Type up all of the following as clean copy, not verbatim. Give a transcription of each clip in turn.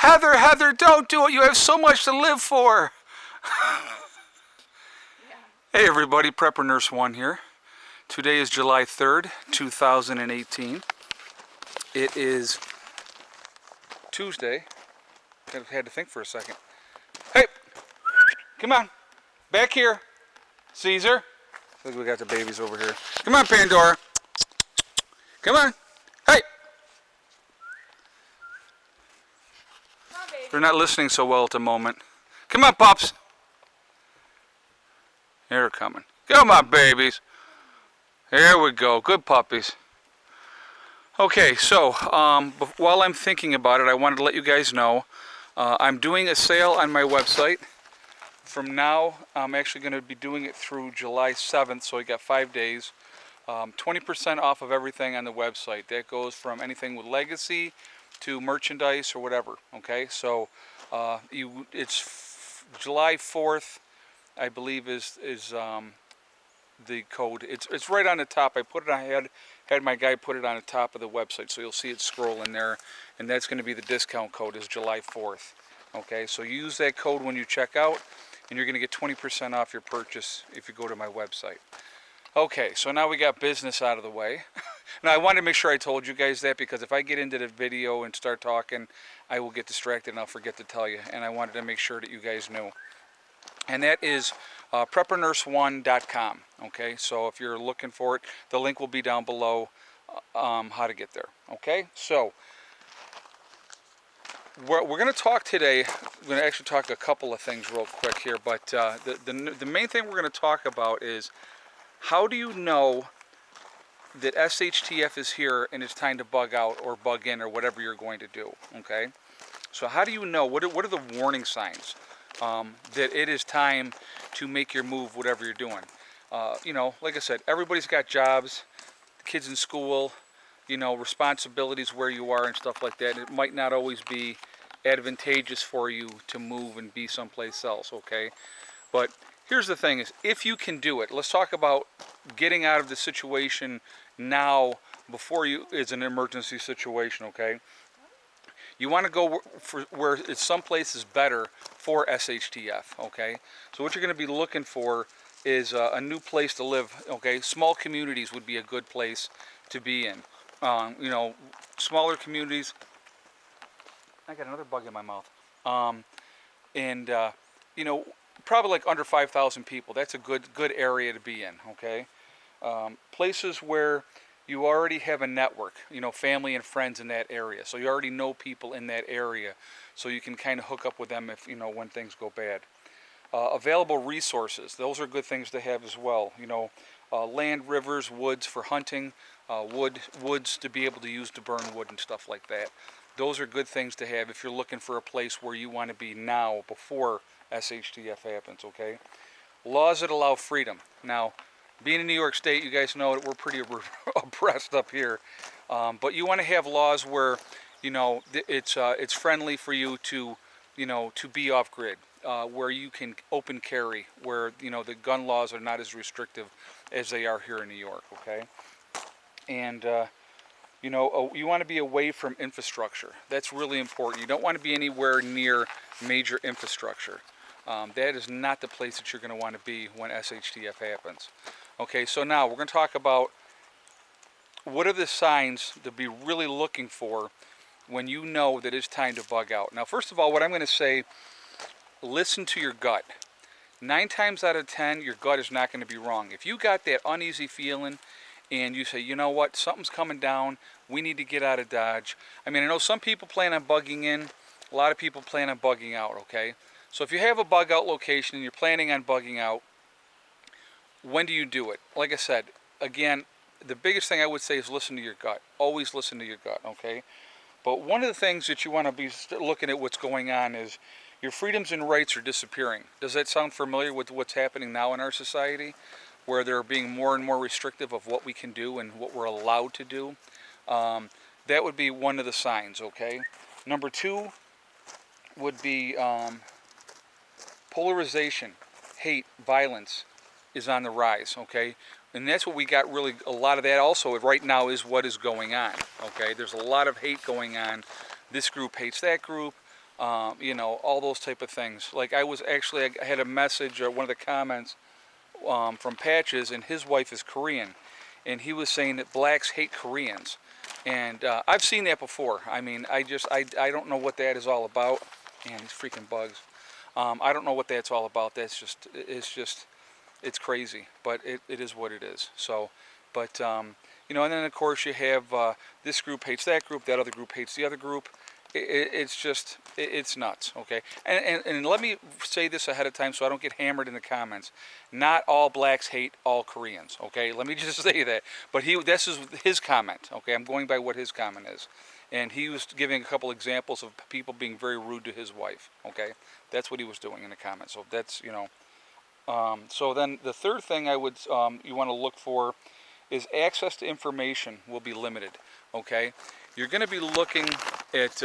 Heather, don't do it. You have so much to live for. Hey everybody, Prepper Nurse 1 here. Today is July 3rd, 2018. It is Tuesday. I had to think for a second. Hey, come on, back here. Caesar. Look, we got the babies over here. Come on, Pandora. Come on. Hey. Come on, baby. They're not listening so well at the moment. Come on, pups. They're coming. Come on, babies. There we go. Good puppies. Okay, so while I'm thinking about it, I wanted to let you guys know I'm doing a sale on my website. From now, I'm actually going to be doing it through July 7th, so I got 5 days. 20% off of everything on the website. That goes from anything with legacy to merchandise or whatever. Okay, so it's July 4th, I believe, is the code. It's right on the top. I put it. I had my guy put it on the top of the website, so you'll see it scroll in there, and that's going to be the discount code. Is July 4th. Okay, so use that code when you check out, and you're going to get 20% off your purchase if you go to my website. Okay, so now we got business out of the way. Now I wanted to make sure I told you guys that, because if I get into the video and start talking, I will get distracted and I'll forget to tell you. And I wanted to make sure that you guys knew. And that is preppernurse1.com. Okay, so if you're looking for it, the link will be down below how to get there. Okay, so we're going to talk today. We're going to actually talk a couple of things real quick here, but the main thing we're going to talk about is, how do you know that S.H.T.F is here and it's time to bug out or bug in or whatever you're going to do? Okay, so how do you know? What are the warning signs that it is time to make your move, whatever you're doing? You know, like I said, everybody's got jobs, kids in school, you know, responsibilities where you are and stuff like that. It might not always be advantageous for you to move and be someplace else, okay? But here's the thing is, if you can do it, let's talk about getting out of the situation now before it's an emergency situation, okay? You want to go for where it's someplace is better for S.H.T.F, okay? So what you're going to be looking for is a new place to live, okay? Small communities would be a good place to be in. You know, smaller communities. I got another bug in my mouth. You know, probably like under 5,000 people. That's a good area to be in, okay? Places where you already have a network, you know, family and friends in that area. So you already know people in that area, so you can kind of hook up with them if, you know, when things go bad. Available resources, those are good things to have as well. You know, land, rivers, woods for hunting, woods to be able to use to burn wood and stuff like that. Those are good things to have if you're looking for a place where you want to be now before S.H.T.F happens, okay? Laws that allow freedom. Now, being in New York State, you guys know that we're pretty oppressed up here. But you want to have laws where, you know, it's friendly for you to, you know, to be off grid, where you can open carry, where, you know, the gun laws are not as restrictive as they are here in New York, okay? And, you know, you want to be away from infrastructure. That's really important. You don't want to be anywhere near major infrastructure. That is not the place that you're going to want to be when S.H.T.F happens. Okay, so now we're going to talk about what are the signs to be really looking for when you know that it's time to bug out. Now, first of all, what I'm going to say, listen to your gut. 9 times out of 10, your gut is not going to be wrong. If you got that uneasy feeling and you say, you know what, something's coming down, we need to get out of Dodge. I mean, I know some people plan on bugging in, a lot of people plan on bugging out, okay? So if you have a bug out location and you're planning on bugging out, when do you do it? Like I said, again, the biggest thing I would say is listen to your gut. Always listen to your gut, okay? But one of the things that you want to be looking at what's going on is your freedoms and rights are disappearing. Does that sound familiar with what's happening now in our society, where they're being more and more restrictive of what we can do and what we're allowed to do? That would be one of the signs, okay? Number 2 would be polarization, hate, violence is on the rise, okay? And that's what we got, really a lot of that also right now is what is going on, okay? There's a lot of hate going on. This group hates that group. you know, all those type of things. Like I had a message or one of the comments from Patches, and his wife is Korean, and he was saying that blacks hate Koreans, and I've seen that before. I mean, I don't know what that is all about. Man, these freaking bugs. I don't know what that's all about. It's crazy, but it is what it is. So, but you know, and then of course you have this group hates that group, that other group hates the other group. It's nuts. Okay, and let me say this ahead of time so I don't get hammered in the comments. Not all blacks hate all Koreans. Okay, let me just say that. But this is his comment. Okay, I'm going by what his comment is, and he was giving a couple examples of people being very rude to his wife. Okay, that's what he was doing in the comments. So that's, you know. So then the third thing I would you want to look for is access to information will be limited. Okay, you're going to be looking at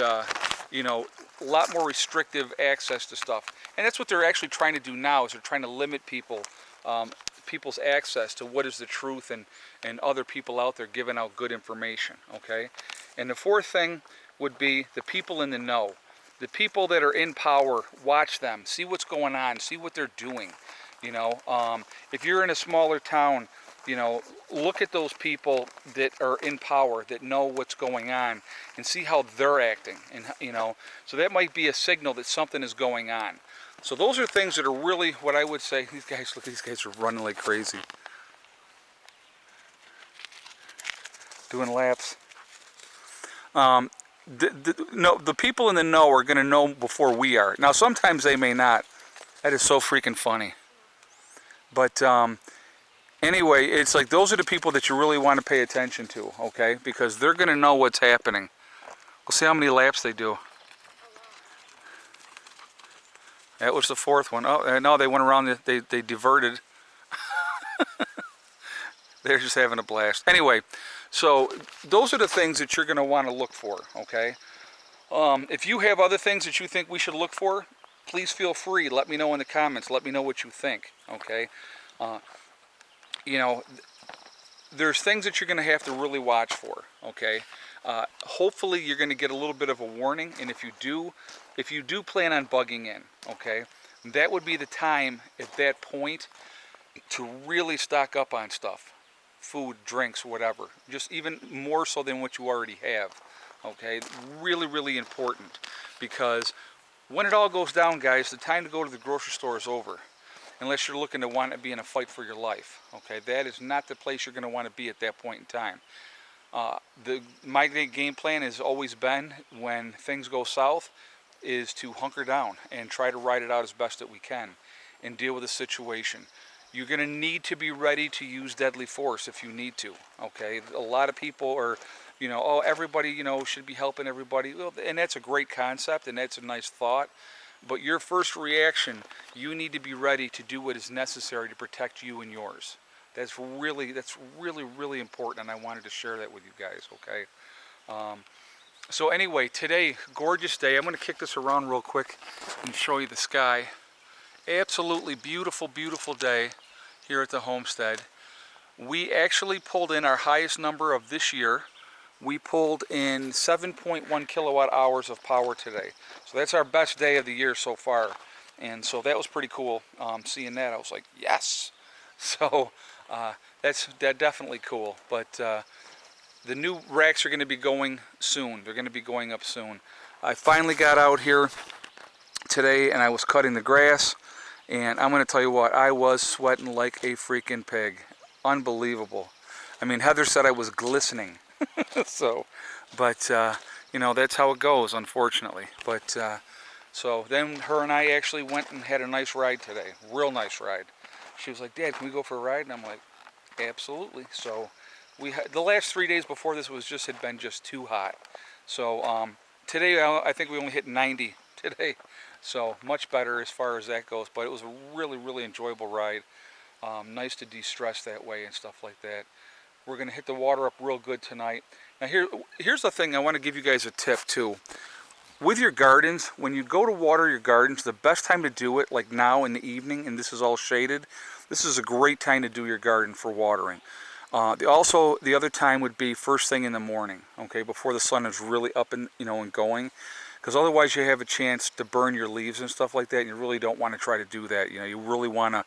you know, a lot more restrictive access to stuff, and that's what they're actually trying to do now. Is they're trying to limit people's access to what is the truth, and other people out there giving out good information. Okay, and the fourth thing would be the people in the know. The people that are in power, watch them, see what's going on, see what they're doing. You know, if you're in a smaller town, you know, look at those people that are in power, that know what's going on, and see how they're acting. And, you know, so that might be a signal that something is going on. So those are things that are really what I would say. These guys, look, these guys are running like crazy, doing laps. The people in the know are going to know before we are. Now, sometimes they may not. That is so freaking funny. But anyway, it's like those are the people that you really want to pay attention to, okay? Because they're going to know what's happening. We'll see how many laps they do. That was the fourth one. Oh, no, they went around, they diverted. They're just having a blast. Anyway, so those are the things that you're going to want to look for, okay? If you have other things that you think we should look for, please feel free. Let me know in the comments. Let me know what you think, okay? You know, there's things that you're going to have to really watch for, okay? Hopefully you're going to get a little bit of a warning, and if you do plan on bugging in, okay, that would be the time at that point to really stock up on stuff, food, drinks, whatever, just even more so than what you already have, okay? Really, really important, because when it all goes down, guys, the time to go to the grocery store is over. Unless you're looking to want to be in a fight for your life. Okay, that is not the place you're going to want to be at that point in time. My game plan has always been, when things go south, is to hunker down and try to ride it out as best that we can and deal with the situation. You're going to need to be ready to use deadly force if you need to. Okay, a lot of people are, you know, oh, everybody, you know, should be helping everybody, well, and that's a great concept and that's a nice thought. But your first reaction, you need to be ready to do what is necessary to protect you and yours. That's really, really important, and I wanted to share that with you guys, okay? So anyway, today, gorgeous day. I'm going to kick this around real quick and show you the sky. Absolutely beautiful, beautiful day here at the homestead. We actually pulled in our highest number of this year. We pulled in 7.1 kilowatt hours of power today. So that's our best day of the year so far. And so that was pretty cool. Seeing that, I was like, yes. So that's definitely cool. But the new racks are going to be going soon. They're going to be going up soon. I finally got out here today and I was cutting the grass. And I'm going to tell you what, I was sweating like a freaking pig. Unbelievable. I mean, Heather said I was glistening. So, but you know, that's how it goes, unfortunately. But so then her and I actually went and had a nice ride today, real nice ride. She was like, "Dad, can we go for a ride?" And I'm like, "Absolutely." So the last 3 days before this had been just too hot. So today I think we only hit 90 today, so much better as far as that goes. But it was a really, really enjoyable ride. Nice to de-stress that way and stuff like that. We're going to hit the water up real good tonight. Now here's the thing, I want to give you guys a tip too. With your gardens, when you go to water your gardens, the best time to do it, like now in the evening, and this is all shaded, this is a great time to do your garden for watering. Also, the other time would be first thing in the morning, okay, before the sun is really up and, you know, and going. because otherwise you have a chance to burn your leaves and stuff like that, and you really don't want to try to do that. You know, you really want to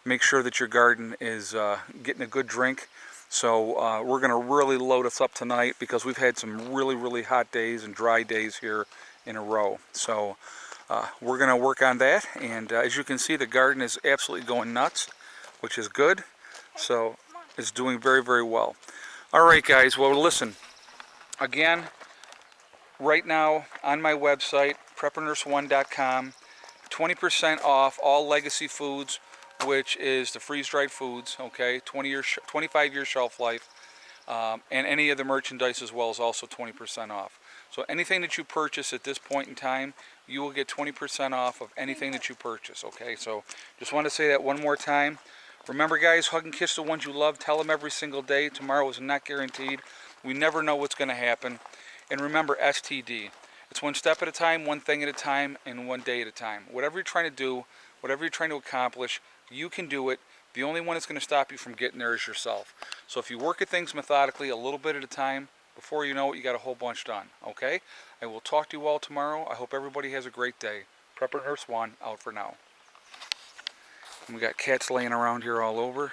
make sure that your garden is getting a good drink. So we're going to really load us up tonight because we've had some really hot days and dry days here in a row. So we're going to work on that, and as you can see, the garden is absolutely going nuts, which is good. So it's doing very well. All right, guys. Well, listen. Again, right now on my website, preppernurse1.com, 20% off all legacy foods, which is the freeze-dried foods. Okay, 25-year shelf life, and any of the merchandise as well is also 20% off. So anything that you purchase at this point in time, you will get 20% off of anything that you purchase. Okay, so just want to say that one more time. Remember, guys, hug and kiss the ones you love. Tell them every single day. Tomorrow is not guaranteed. We never know what's going to happen. And remember, STD. It's one step at a time, one thing at a time, and one day at a time. Whatever you're trying to do, whatever you're trying to accomplish, you can do it. The only one that's going to stop you from getting there is yourself. So if you work at things methodically, a little bit at a time, before you know it, you got a whole bunch done. Okay? I will talk to you all tomorrow. I hope everybody has a great day. Prepper Nurse 1 out for now. And we got cats laying around here all over.